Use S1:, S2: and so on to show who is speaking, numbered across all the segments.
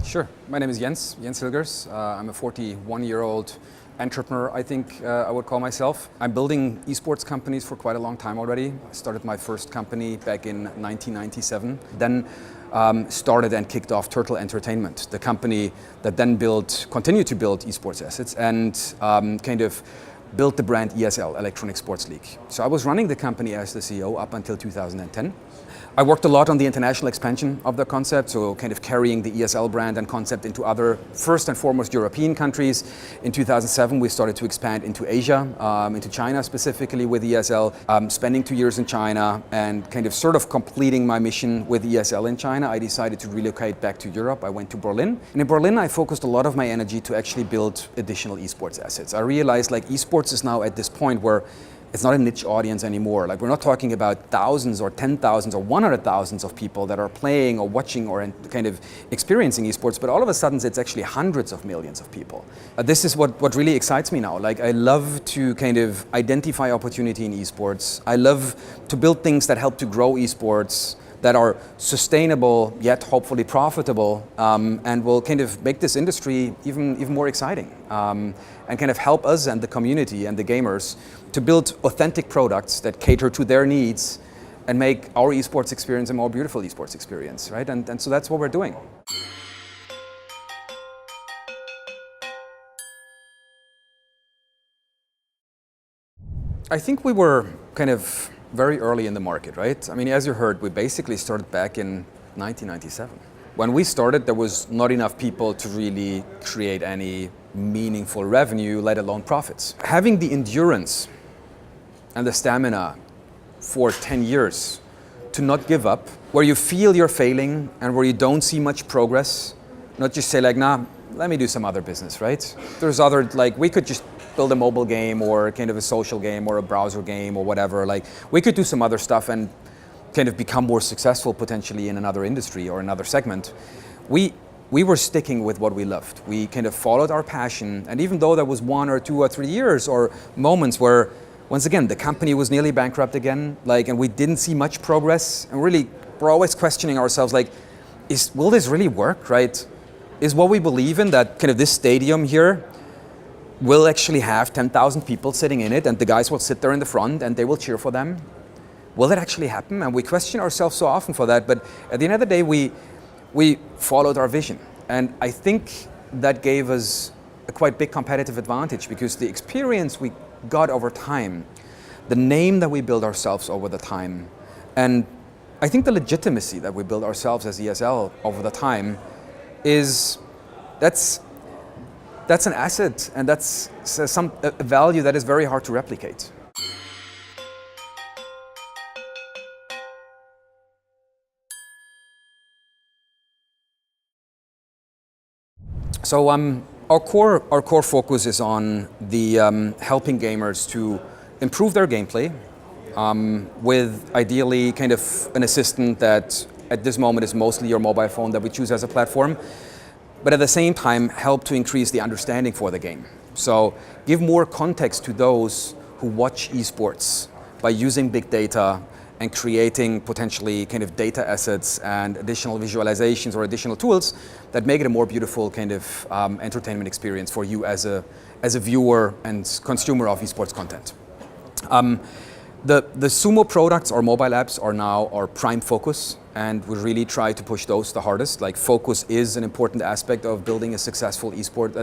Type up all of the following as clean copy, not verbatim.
S1: Sure. My name is Jens Hilgers. I'm a 41-year-old entrepreneur, I think I would call myself. I'm building esports companies for quite a long time already. I started my first company back in 1997. Then started and kicked off Turtle Entertainment, the company that then continued to build esports assets and kind of built the brand ESL, Electronic Sports League. So I was running the company as the CEO up until 2010. I worked a lot on the international expansion of the concept, so kind of carrying the ESL brand and concept into other, first and foremost, European countries. In 2007, we started to expand into Asia, into China specifically with ESL, spending 2 years in China and kind of sort of completing my mission with ESL in China. I decided to relocate back to Europe. I went to Berlin. And in Berlin, I focused a lot of my energy to actually build additional esports assets. I realized like esports is now at this point where it's not a niche audience anymore. Like we're not talking about thousands or 10,000s or 100,000s of people that are playing or watching or kind of experiencing esports, but all of a sudden it's actually hundreds of millions of people. This is what really excites me now. Like I love to kind of identify opportunity in esports. I love to build things that help to grow esports, that are sustainable yet hopefully profitable, and will kind of make this industry even more exciting, and kind of help us and the community and the gamers to build authentic products that cater to their needs and make our esports experience a more beautiful esports experience, right? And so that's what we're doing. I think we were kind of very early in the market, right? I mean, as you heard, we basically started back in 1997. When we started, there was not enough people to really create any meaningful revenue, let alone profits. Having the endurance and the stamina for 10 years to not give up, where you feel you're failing and where you don't see much progress, not just say like, nah, let me do some other business, right? There's other, like we could just build a mobile game or kind of a social game or a browser game or whatever. Like we could do some other stuff and kind of become more successful potentially in another industry or another segment. We were sticking with what we loved. We kind of followed our passion, and even though there was 1 or 2 or 3 years or moments where, once again, the company was nearly bankrupt again, and we didn't see much progress, and really we're always questioning ourselves, like, will this really work, right? Is what we believe in, that kind of this stadium here will actually have 10,000 people sitting in it, and the guys will sit there in the front and they will cheer for them? Will that actually happen? And we question ourselves so often for that, but at the end of the day, we followed our vision. And I think that gave us a quite big competitive advantage, because the experience we got over time, the name that we built ourselves over the time, and I think the legitimacy that we built ourselves as ESL over the time that's an asset, and that's a value that is very hard to replicate. So our core focus is on the helping gamers to improve their gameplay with ideally kind of an assistant that at this moment is mostly your mobile phone that we choose as a platform, but at the same time help to increase the understanding for the game. So give more context to those who watch esports by using big data and creating potentially kind of data assets and additional visualizations or additional tools that make it a more beautiful kind of entertainment experience for you as a viewer and consumer of esports content. The Sumo products, our mobile apps, are now our prime focus, and we really try to push those the hardest. Like focus is an important aspect of building a successful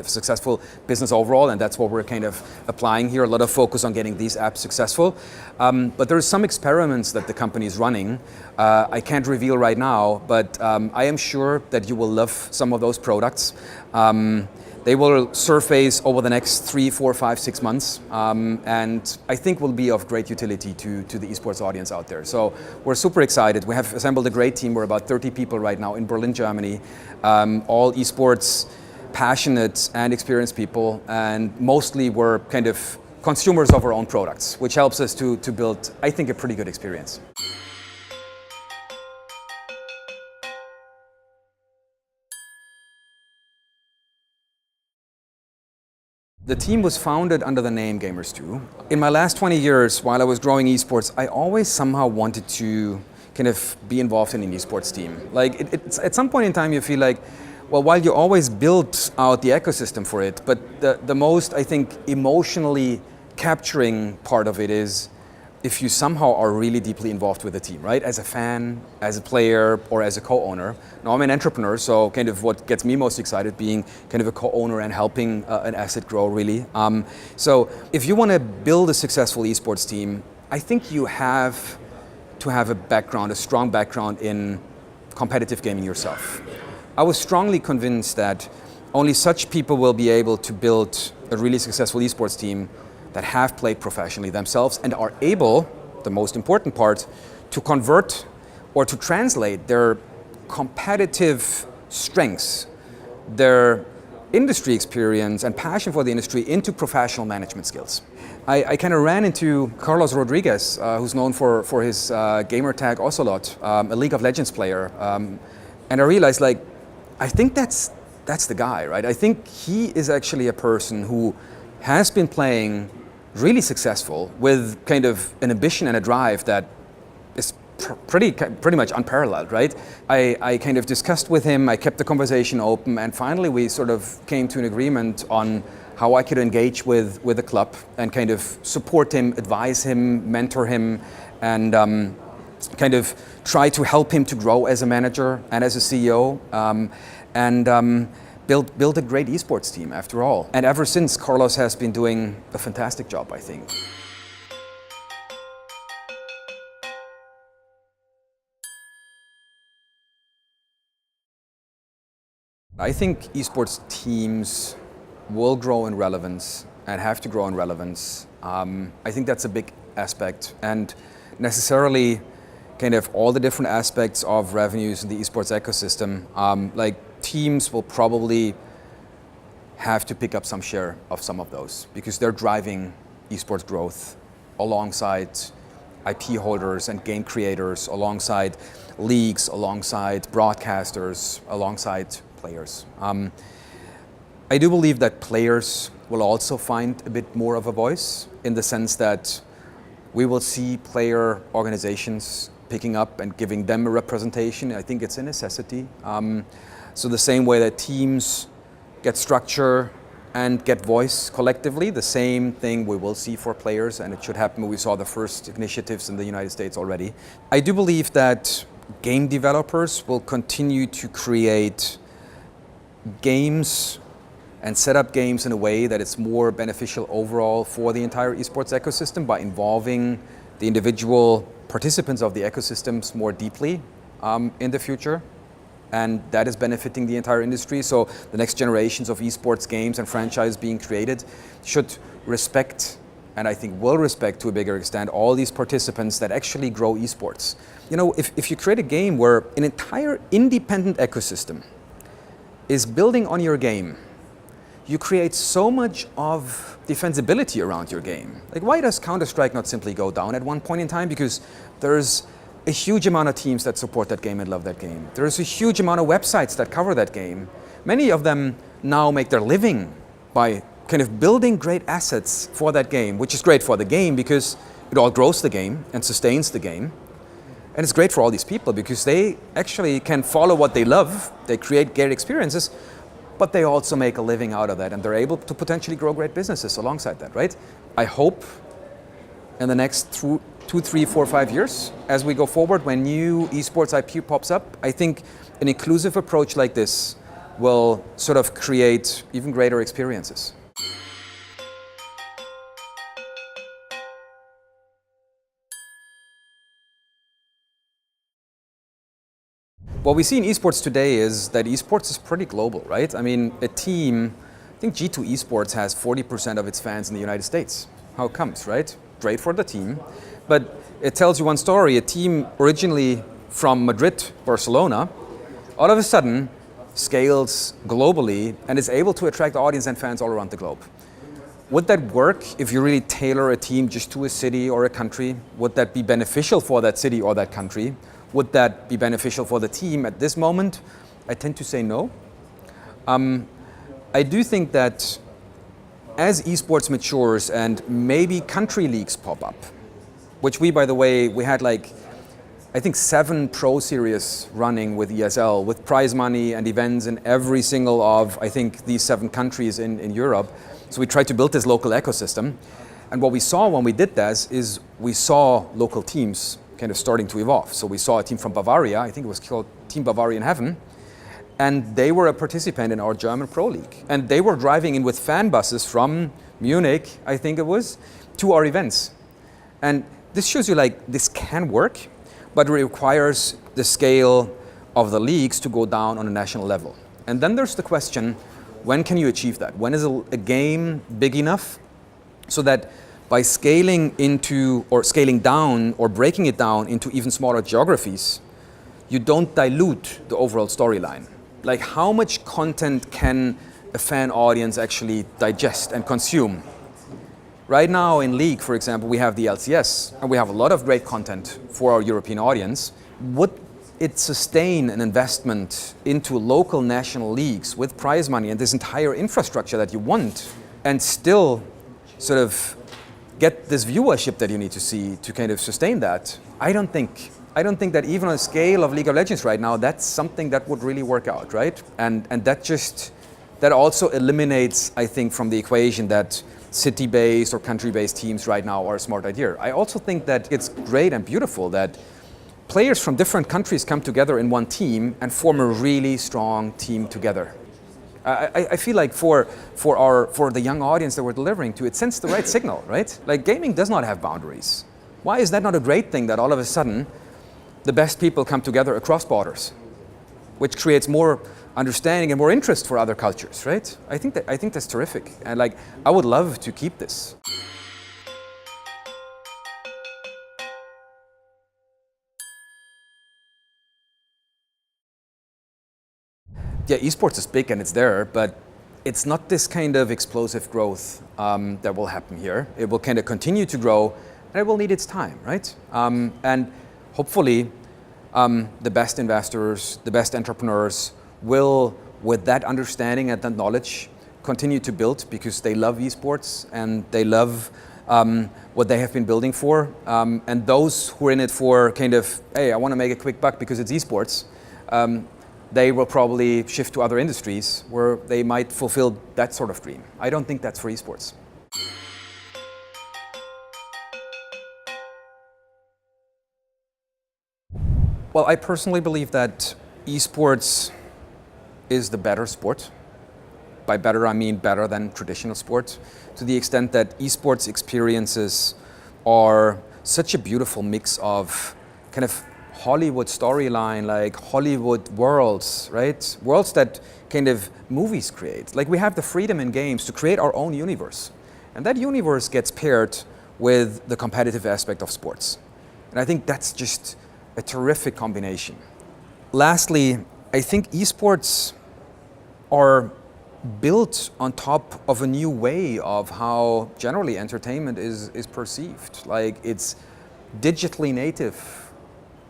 S1: successful business overall, and that's what we're kind of applying here. A lot of focus on getting these apps successful. But there are some experiments that the company is running. I can't reveal right now, but I am sure that you will love some of those products. They will surface over the next 3, 4, 5, 6 months, and I think will be of great utility to the esports audience out there. So we're super excited. We have assembled a great team. We're about 30 people right now in Berlin, Germany, all esports passionate and experienced people, and mostly we're kind of consumers of our own products, which helps us to build, I think, a pretty good experience. The team was founded under the name Gamers2. In my last 20 years, while I was growing esports, I always somehow wanted to kind of be involved in an esports team. Like it's at some point in time you feel like, Well, while you always build out the ecosystem for it, but the most, I think, emotionally capturing part of it is if you somehow are really deeply involved with the team, right? As a fan, as a player, or as a co-owner. Now I'm an entrepreneur, so kind of what gets me most excited being kind of a co-owner and helping an asset grow, really. So if you want to build a successful esports team, I think you have to have a background, a strong background in competitive gaming yourself. I was strongly convinced that only such people will be able to build a really successful esports team that have played professionally themselves and are able, the most important part, to convert or to translate their competitive strengths, their industry experience and passion for the industry into professional management skills. I kind of ran into Carlos Rodriguez, who's known for his gamer tag Ocelot, a League of Legends player, and I realized, like, I think that's the guy, right? I think he is actually a person who has been playing really successful with kind of an ambition and a drive that is pretty much unparalleled, right? I kind of discussed with him, I kept the conversation open, and finally we sort of came to an agreement on how I could engage with the club and kind of support him, advise him, mentor him, and kind of try to help him to grow as a manager and as a CEO, and build a great esports team after all. And ever since, Carlos has been doing a fantastic job, I think. I think esports teams will grow in relevance and have to grow in relevance. I think that's a big aspect, and necessarily kind of all the different aspects of revenues in the esports ecosystem, like teams will probably have to pick up some share of some of those because they're driving esports growth alongside IP holders and game creators, alongside leagues, alongside broadcasters, alongside players. I do believe that players will also find a bit more of a voice in the sense that we will see player organizations picking up and giving them a representation. I think it's a necessity. So the same way that teams get structure and get voice collectively, the same thing we will see for players, and it should happen. We saw the first initiatives in the United States already. I do believe that game developers will continue to create games and set up games in a way that it's more beneficial overall for the entire esports ecosystem by involving the individual participants of the ecosystems more deeply in the future. And that is benefiting the entire industry. So the next generations of esports games and franchises being created should respect, and I think will respect to a bigger extent, all these participants that actually grow esports. You know, if you create a game where an entire independent ecosystem is building on your game, you create so much of defensibility around your game. Like, why does Counter-Strike not simply go down at one point in time? Because there's a huge amount of teams that support that game and love that game. There's a huge amount of websites that cover that game. Many of them now make their living by kind of building great assets for that game, which is great for the game because it all grows the game and sustains the game. And it's great for all these people because they actually can follow what they love, they create great experiences, but they also make a living out of that, and they're able to potentially grow great businesses alongside that, right? I hope in the next 2, 3, 4, 5 years, as we go forward, when new esports IP pops up, I think an inclusive approach like this will sort of create even greater experiences. What we see in esports today is that esports is pretty global, right? I mean, a team, I think G2 Esports has 40% of its fans in the United States. How it comes, right? Great for the team, but it tells you one story. A team originally from Madrid, Barcelona, all of a sudden scales globally and is able to attract audience and fans all around the globe. Would that work if you really tailor a team just to a city or a country? Would that be beneficial for that city or that country? Would that be beneficial for the team at this moment? I tend to say no. I do think that as esports matures and maybe country leagues pop up, which we, by the way, we had like I think 7 pro series running with ESL, with prize money and events in every single of, I think, these 7 countries in Europe. So we tried to build this local ecosystem. And what we saw when we did this is we saw local teams kind of starting to evolve. So we saw a team from Bavaria, I think it was called Team Bavaria in Heaven, and they were a participant in our German Pro League. And they were driving in with fan buses from Munich, I think it was, to our events. And this shows you like this can work, but it requires the scale of the leagues to go down on a national level. And then there's the question, when can you achieve that? When is a game big enough so that by scaling into or scaling down or breaking it down into even smaller geographies, you don't dilute the overall storyline? Like how much content can a fan audience actually digest and consume? Right now in League, for example, we have the LCS and we have a lot of great content for our European audience. Would it sustain an investment into local national leagues with prize money and this entire infrastructure that you want and still sort of get this viewership that you need to see to kind of sustain that? I don't think that even on a scale of League of Legends right now, that's something that would really work out, right? And that also eliminates, I think, from the equation that city-based or country-based teams right now are a smart idea. I also think that it's great and beautiful that players from different countries come together in one team and form a really strong team together. I feel like for the young audience that we're delivering to, it sends the right signal, right? Like gaming does not have boundaries. Why is that not a great thing that all of a sudden the best people come together across borders, which creates more understanding and more interest for other cultures, right? I think that's terrific, and like I would love to keep this. Yeah, esports is big and it's there, but it's not this kind of explosive growth that will happen here. It will kind of continue to grow, and it will need its time, right? And hopefully, the best investors, the best entrepreneurs will, with that understanding and that knowledge, continue to build because they love esports and they love what they have been building for. And those who are in it for kind of, hey, I want to make a quick buck because it's esports, they will probably shift to other industries where they might fulfill that sort of dream. I don't think that's for esports. Well, I personally believe that esports is the better sport. By better, I mean better than traditional sports, to the extent that esports experiences are such a beautiful mix of kind of Hollywood storyline, like Hollywood worlds, right? Worlds that kind of movies create. Like we have the freedom in games to create our own universe. And that universe gets paired with the competitive aspect of sports. And I think that's just a terrific combination. Lastly, I think esports are built on top of a new way of how generally entertainment is perceived. Like it's digitally native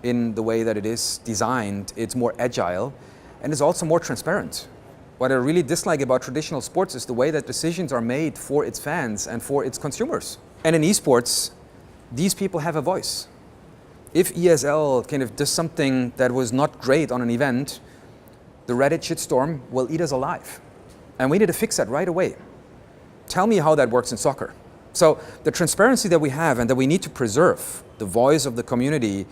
S1: in the way that it is designed, it's more agile, and it's also more transparent. What I really dislike about traditional sports is the way that decisions are made for its fans and for its consumers. And in esports, these people have a voice. If ESL kind of does something that was not great on an event, the Reddit shitstorm will eat us alive. And we need to fix that right away. Tell me how that works in soccer. So the transparency that we have and that we need to preserve, the voice of the community,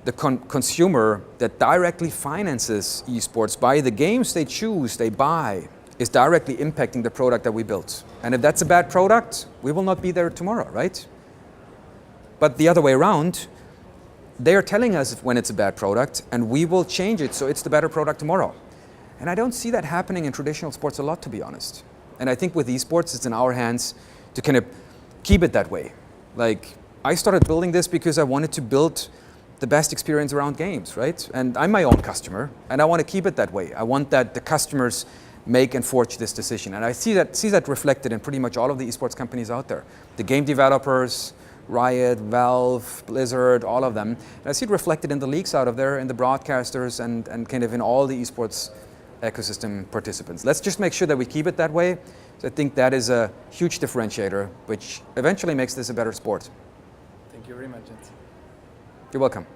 S1: the consumer that directly finances esports by the games they choose, they buy, is directly impacting the product that we built. And if that's a bad product, we will not be there tomorrow, right? But the other way around, they are telling us when it's a bad product and we will change it so it's the better product tomorrow. And I don't see that happening in traditional sports a lot, to be honest. And I think with esports, it's in our hands to kind of keep it that way. Like, I started building this because I wanted to build the best experience around games, right? And I'm my own customer, and I want to keep it that way. I want that the customers make and forge this decision. And I see that reflected in pretty much all of the esports companies out there. The game developers, Riot, Valve, Blizzard, all of them. And I see it reflected in the leagues out of there, in the broadcasters, and kind of in all the esports ecosystem participants. Let's just make sure that we keep it that way. So I think that is a huge differentiator, which eventually makes this a better sport.
S2: Thank you very much, Jens.
S1: You're welcome.